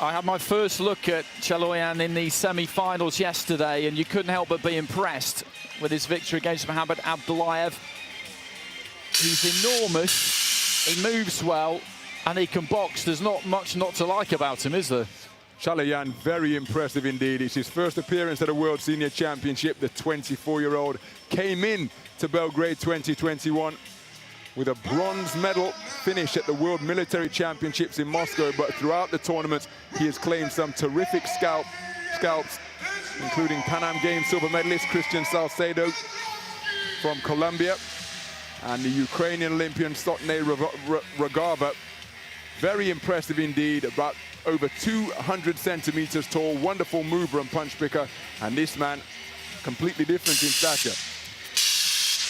I had my first look at Chaloyan in the semi-finals yesterday, and you couldn't help but be impressed with his victory against Mohamed Abdullayev. He's enormous, he moves well, and he can box. There's not much not to like about him, is there? Chaloyan, very impressive indeed. It's his first appearance at a World Senior Championship. The 24-year-old came in to Belgrade 2021 with a bronze medal finish at the World Military Championships in Moscow, but throughout the tournament he has claimed some terrific scalps, including Pan Am Games silver medalist Christian Salcedo from Colombia and the Ukrainian Olympian Sotney Rogava. Very impressive indeed, about over 200 centimeters tall, wonderful mover and punch picker, and this man completely different in stature.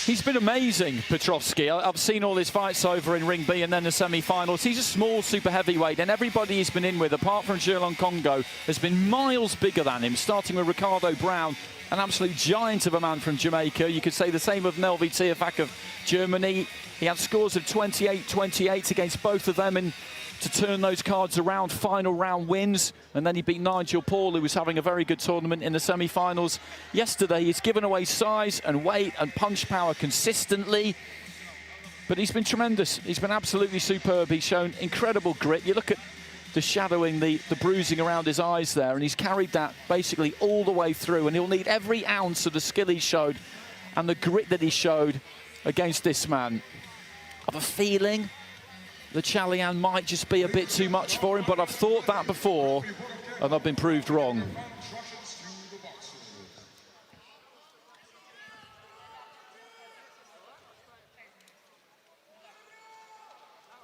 He's been amazing, Petrovsky. I've seen all his fights over in Ring B and then the semi-finals. He's a small super heavyweight, and everybody he's been in with, apart from Zhirlong Kongo, has been miles bigger than him, starting with Ricardo Brown, an absolute giant of a man from Jamaica. You could say the same of Nelvi Tiafak of Germany. He had scores of 28-28 against both of them and to turn those cards around, final round wins, and then he beat Nigel Paul, who was having a very good tournament in the semi-finals yesterday. He's given away size and weight and punch power consistently, but he's been tremendous. He's been absolutely superb. He's shown incredible grit. You look at the shadowing, the bruising around his eyes there, and he's carried that basically all the way through, and he'll need every ounce of the skill he showed and the grit that he showed against this man. I have a feeling the Chaloyan might just be a bit too much for him, but I've thought that before, and I've been proved wrong.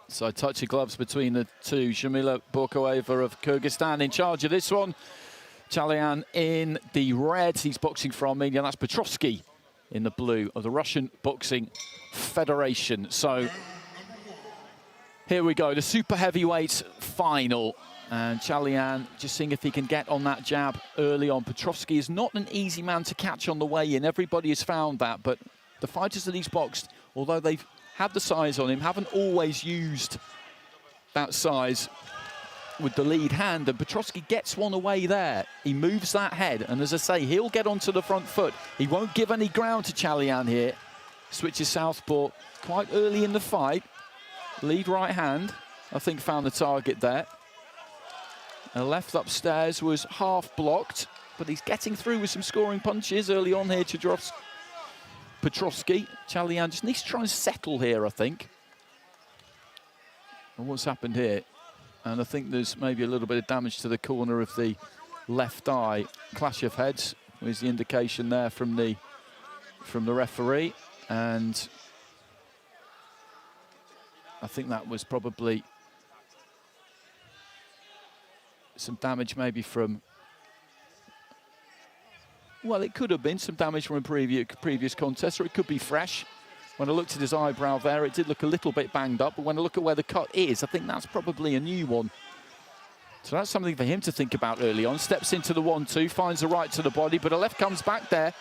So touchy gloves between the two. Shamila Borkoeva of Kyrgyzstan in charge of this one. Chaloyan in the red. He's boxing for Armenia. That's Petrovsky in the blue of the Russian Boxing Federation. So here we go, the super heavyweight final. And Chaloyan just seeing if he can get on that jab early on. Petrovsky is not an easy man to catch on the way in. Everybody has found that, but the fighters that he's boxed, although they've had the size on him, haven't always used that size with the lead hand. And Petrovsky gets one away there. He moves that head, and as I say, he'll get onto the front foot. He won't give any ground to Chaloyan here. Switches southpaw quite early in the fight. Lead right hand, I think, found the target there. And left upstairs was half blocked, but he's getting through with some scoring punches early on here to Petrovsky. Chaloyan just needs to try and settle here, I think. And what's happened here? And I think there's maybe a little bit of damage to the corner of the left eye. Clash of heads was the indication there from the referee. And I think that was probably some damage maybe from, well, it could have been some damage from a previous contest, or it could be fresh. When I looked at his eyebrow there, it did look a little bit banged up, but when I look at where the cut is, I think that's probably a new one. So that's something for him to think about early on. Steps into the 1-2, finds the right to the body, but a left comes back there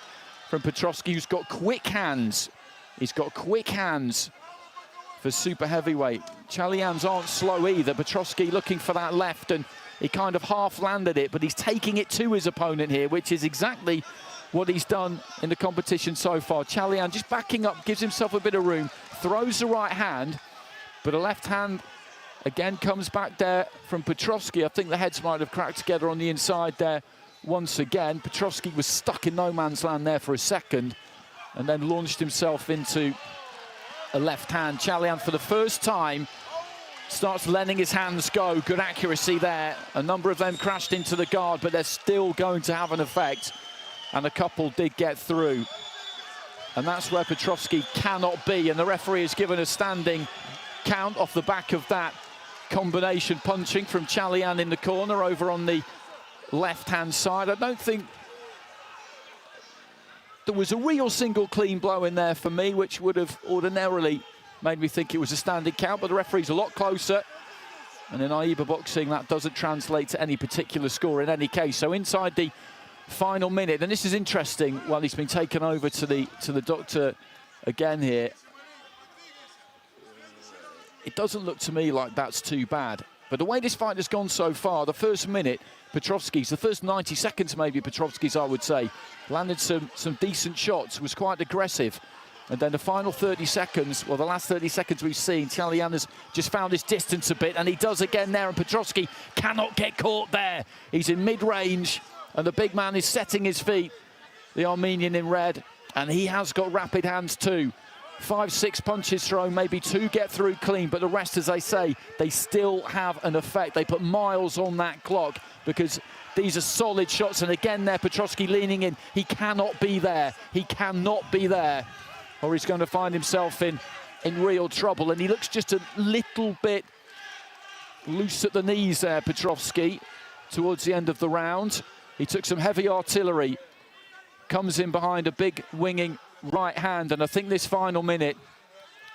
from Petrovsky, who's got quick hands. He's got quick hands for super heavyweight. Chaloyan's aren't slow either. Petrovsky looking for that left, and he kind of half landed it, but he's taking it to his opponent here, which is exactly what he's done in the competition so far. Chaloyan just backing up, gives himself a bit of room, throws the right hand, but a left hand again comes back there from Petrovsky. I think the heads might have cracked together on the inside there once again. Petrovsky was stuck in no man's land there for a second and then launched himself into a left hand. Chaloyan for the first time starts letting his hands go. Good accuracy there. A number of them crashed into the guard, but they're still going to have an effect. And a couple did get through. And that's where Petrovsky cannot be. And the referee has given a standing count off the back of that combination punching from Chaloyan in the corner over on the left-hand side. I don't think there was a real single clean blow in there for me, which would have ordinarily made me think it was a standing count, but the referee's a lot closer. And in AIBA boxing, that doesn't translate to any particular score in any case. So inside the final minute, and this is interesting, while he's been taken over to the doctor again here. It doesn't look to me like that's too bad. But the way this fight has gone so far, the first minute, Petrovski's, the first 90 seconds maybe, Petrovski's, I would say, landed some decent shots, was quite aggressive. And then the final 30 seconds, well, the last 30 seconds we've seen, Chalayan has just found his distance a bit, and he does again there, and Petrovski cannot get caught there. He's in mid-range, and the big man is setting his feet, the Armenian in red, and he has got rapid hands too. 5-6 punches thrown, maybe 2 get through clean, but the rest, as I say, they still have an effect. They put miles on that clock because these are solid shots. And again there, Petrovski leaning in. He cannot be there. He cannot be there, or he's going to find himself in real trouble. And he looks just a little bit loose at the knees there, Petrovski, towards the end of the round. He took some heavy artillery, comes in behind a big winging right hand, and I think this final minute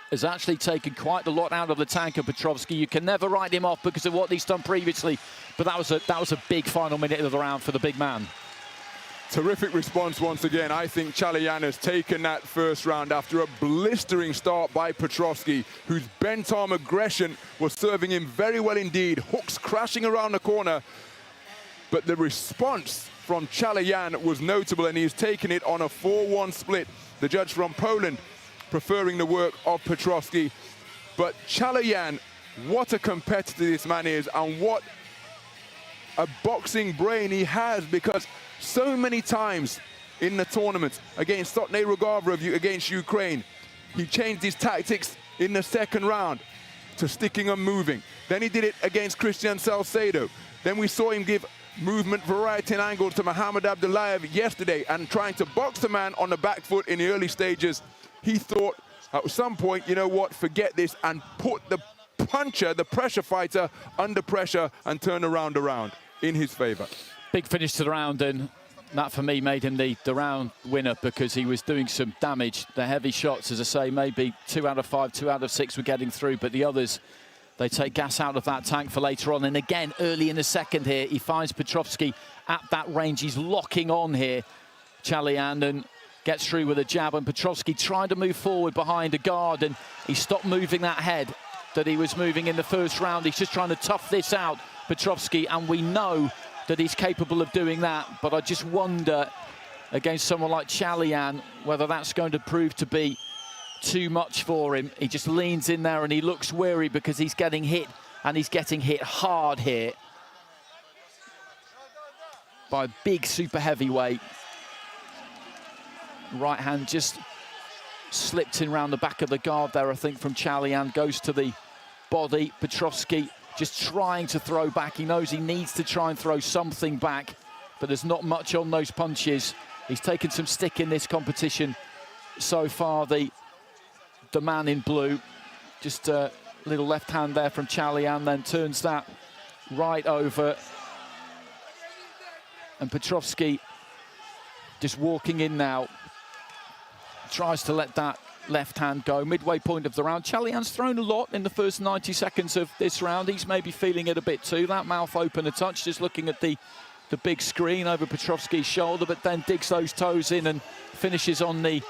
has actually taken quite a lot out of the tank of Petrovski. You can never write him off because of what he's done previously, but that was a big final minute of the round for the big man. Terrific response once again. I think Chalayan has taken that first round after a blistering start by Petrovski, whose bent arm aggression was serving him very well indeed. Hooks crashing around the corner, but the response from Chalayan was notable, and he's taken it on a 4-1 split. The judge from Poland preferring the work of Petrovski. But Chalayan, what a competitor this man is, and what a boxing brain he has, because so many times in the tournament against Sotney Rugavrev against Ukraine, he changed his tactics in the second round to sticking and moving. Then he did it against Christian Salcedo. Then we saw him give movement, variety and angle to Muhammad Abdullayev yesterday, and trying to box the man on the back foot in the early stages. He thought at some point, you know what, forget this, and put the puncher, the pressure fighter, under pressure and turn around in his favor. Big finish to the round, and that for me made him the round winner because he was doing some damage. The heavy shots, as I say, maybe 2 out of 5, 2 out of 6 were getting through, but the others, they take gas out of that tank for later on. And again, early in the second here, he finds Petrovski at that range. He's locking on here, Chalayan, and gets through with a jab. And Petrovski trying to move forward behind a guard, and he stopped moving that head that he was moving in the first round. He's just trying to tough this out, Petrovski, and we know that he's capable of doing that. But I just wonder, against someone like Chalayan, whether that's going to prove to be too much for him. He just leans in there and he looks weary because he's getting hit, and he's getting hit hard here by a big super heavyweight. Right hand just slipped in around the back of the guard there, I think, from Chalayan. Goes to the body. Petrovski just trying to throw back. He knows he needs to try and throw something back, but there's not much on those punches. He's taken some stick in this competition so far, the man in blue. Just a little left hand there from Chalayan, then turns that right over. And Petrovski just walking in now, tries to let that left hand go. Midway point of the round. Chalayan's thrown a lot in the first 90 seconds of this round. He's maybe feeling it a bit too. That mouth open a touch, just looking at the big screen over Petrovski's shoulder, but then digs those toes in and finishes on the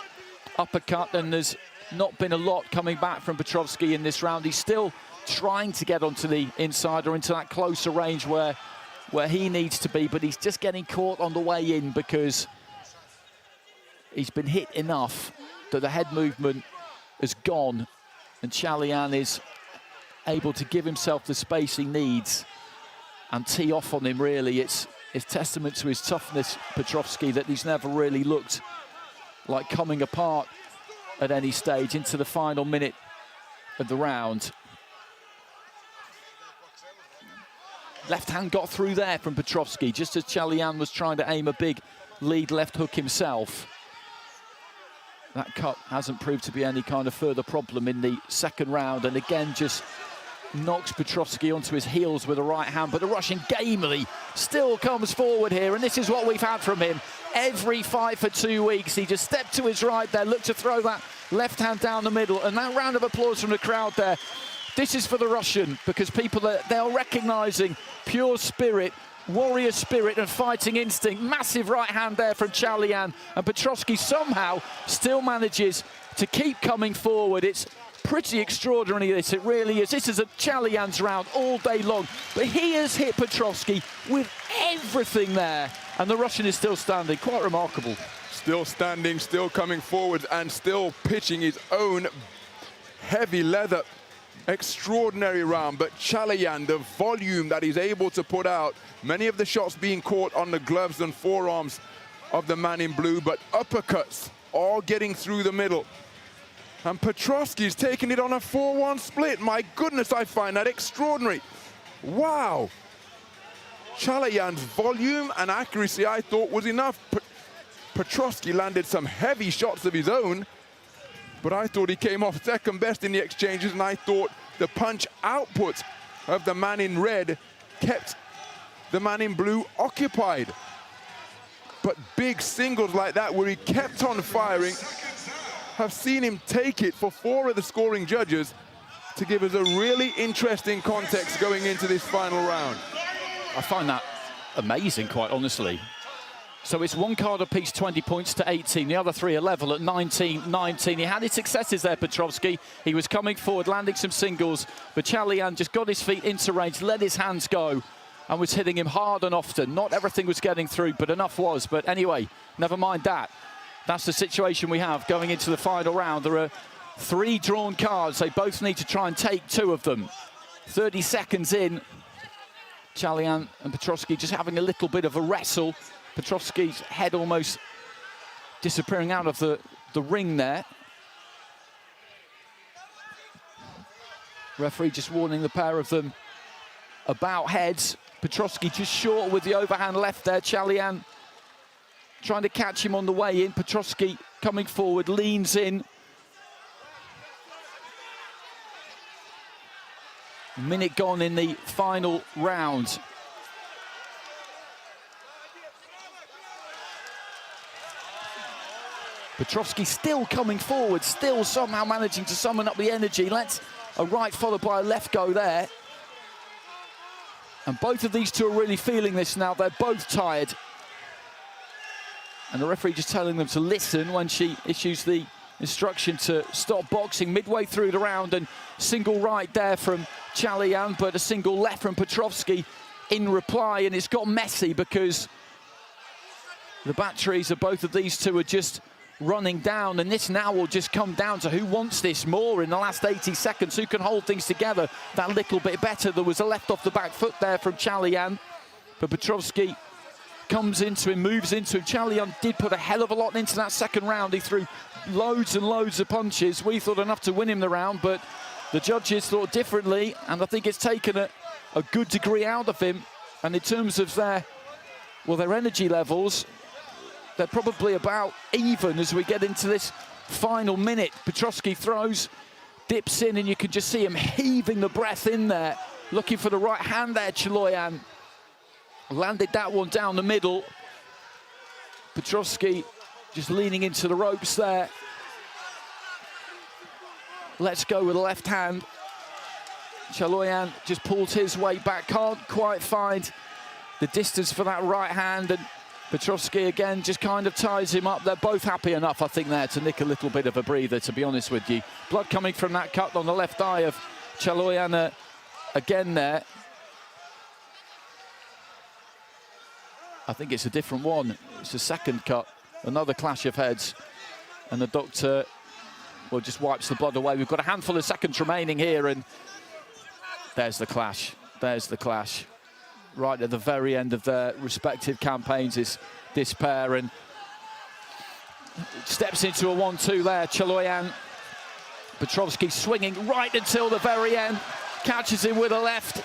uppercut. And there's not been a lot coming back from Petrovski in this round. He's still trying to get onto the inside or into that closer range where he needs to be, but he's just getting caught on the way in because he's been hit enough that the head movement has gone, and Chalayan is able to give himself the space he needs and tee off on him, really. It's testament to his toughness, Petrovski, that he's never really looked like coming apart at any stage into the final minute of the round. Left hand got through there from Petrovski, just as Chalayan was trying to aim a big lead left hook himself. That cut hasn't proved to be any kind of further problem in the second round, and again just knocks Petrovski onto his heels with a right hand, but the Russian gamely still comes forward here, and this is what we've had from him every fight for 2 weeks. He just stepped to his right there, looked to throw that left hand down the middle, and that round of applause from the crowd there. This is for the Russian, because people they're recognizing pure spirit, warrior spirit and fighting instinct. Massive right hand there from Chalayan, and Petrovski somehow still manages to keep coming forward. It's pretty extraordinary, this. It really is. This is a Chalayan's round all day long. But he has hit Petrovsky with everything there. And the Russian is still standing. Quite remarkable. Still standing, still coming forward, and still pitching his own heavy leather. Extraordinary round. But Chalayan, the volume that he's able to put out, many of the shots being caught on the gloves and forearms of the man in blue, but uppercuts all getting through the middle. And Petrovsky's taking it on a 4-1 split. My goodness, I find that extraordinary. Wow. Chalayan's volume and accuracy, I thought, was enough. Petrovsky landed some heavy shots of his own, but I thought he came off second best in the exchanges, and I thought the punch output of the man in red kept the man in blue occupied. But big singles like that, where he kept on firing, have seen him take it for 4 of the scoring judges to give us a really interesting context going into this final round. I find that amazing, quite honestly. So it's 1 card apiece, 20 points to 18. The other 3 are level at 19-19. He had his successes there, Petrovsky. He was coming forward, landing some singles, but Chalayan just got his feet into range, let his hands go, and was hitting him hard and often. Not everything was getting through, but enough was. But anyway, never mind that. That's the situation we have going into the final round. There are 3 drawn cards. They both need to try and take 2 of them. 30 seconds in. Chalayan and Petrovsky just having a little bit of a wrestle. Petrovsky's head almost disappearing out of the ring there. Referee just warning the pair of them about heads. Petrovsky just short with the overhand left there. Chalayan trying to catch him on the way in. Petrovsky coming forward, leans in. A minute gone in the final round. Petrovsky still coming forward, still somehow managing to summon up the energy. Lets a right followed by a left go there. And both of these two are really feeling this now. They're both tired. And the referee just telling them to listen when she issues the instruction to stop boxing midway through the round. And single right there from Chalayan, but a single left from Petrovsky in reply. And it's got messy because the batteries of both of these two are just running down, and this now will just come down to who wants this more in the last 80 seconds, who can hold things together that little bit better. There was a left off the back foot there from Chalayan, but Petrovsky comes into him, moves into him. Chalayan did put a hell of a lot into that second round. He threw loads and loads of punches. We thought enough to win him the round, but the judges thought differently, and I think it's taken a good degree out of him. And in terms of their energy levels, they're probably about even as we get into this final minute. Petrovsky throws, dips in, and you can just see him heaving the breath in there, looking for the right hand there. Chaloyan landed that one down the middle. Petrovsky just leaning into the ropes there. Let's go with the left hand. Chaloyan just pulls his weight back, can't quite find the distance for that right hand, and Petrovsky again just kind of ties him up. They're both happy enough, I think, there to nick a little bit of a breather, to be honest with you. Blood coming from that cut on the left eye of Chaloyan again there. I think it's a different one. It's a second cut, another clash of heads. And the doctor, well, just wipes the blood away. We've got a handful of seconds remaining here, and there's the clash. There's the clash. Right at the very end of their respective campaigns is this pair, and steps into a 1-2 there. Chaloyan, Petrovsky swinging right until the very end, catches him with a left.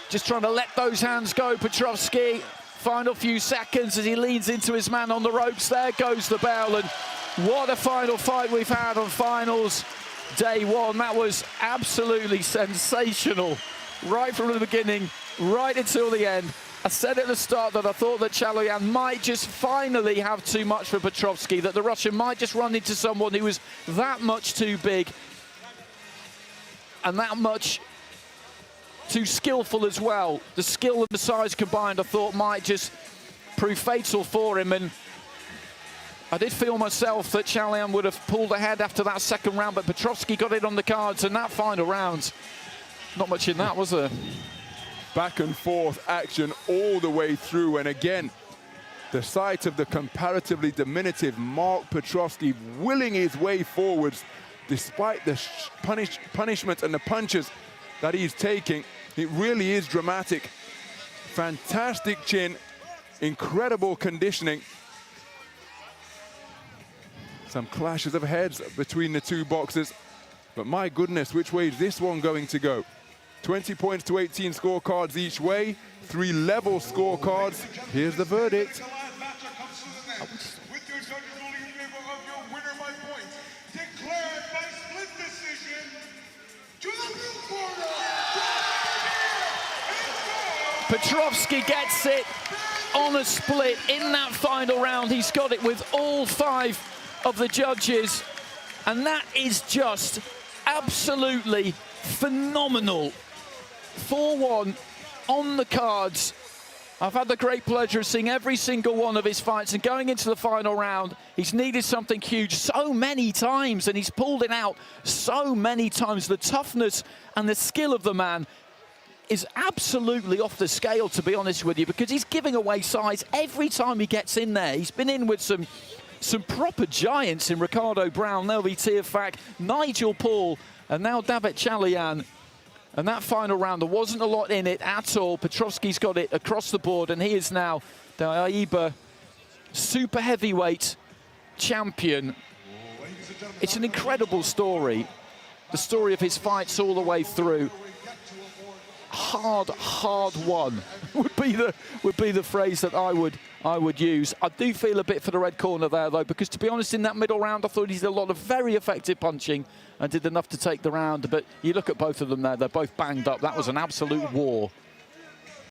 Just trying to let those hands go, Petrovsky. Final few seconds as he leans into his man on the ropes. There goes the bell, and what a final fight we've had on finals day one. That was absolutely sensational, right from the beginning, right until the end. I said at the start that I thought that Chaloyan might just finally have too much for Petrovsky, that the Russian might just run into someone who was that much too big and that much too skillful as well. The skill and the size combined, I thought, might just prove fatal for him, and I did feel myself that Chalayan would have pulled ahead after that second round, but Petrovsky got it on the cards, and that final round, not much in that, was there? Back and forth action all the way through, and again, the sight of the comparatively diminutive Mark Petrovsky willing his way forwards despite the punishment and the punches that he's taking. It really is dramatic. Fantastic chin, incredible conditioning. Some clashes of heads between the two boxers, but my goodness, which way is this one going to go? 20 points to 18 scorecards each way, 3 level scorecards. Here's the verdict. Petrovsky gets it on a split in that final round. He's got it with all 5 of the judges, and that is just absolutely phenomenal. 4-1 on the cards. I've had the great pleasure of seeing every single one of his fights, and going into the final round, he's needed something huge so many times, and he's pulled it out so many times. The toughness and the skill of the man is absolutely off the scale, to be honest with you, because he's giving away size every time he gets in there. He's been in with some proper giants in Ricardo Brown, Nelvi Tiafak, Nigel Paul, and now Davit Chalayan. And that final round, there wasn't a lot in it at all. Petrovsky's got it across the board, and he is now the AIBA super heavyweight champion. It's an incredible story. The story of his fights all the way through. Hard won would be the phrase that I would use. I do feel a bit for the red corner there, though, because to be honest, in that middle round, I thought he did a lot of very effective punching and did enough to take the round. But you look at both of them there; they're both banged up. That was an absolute war.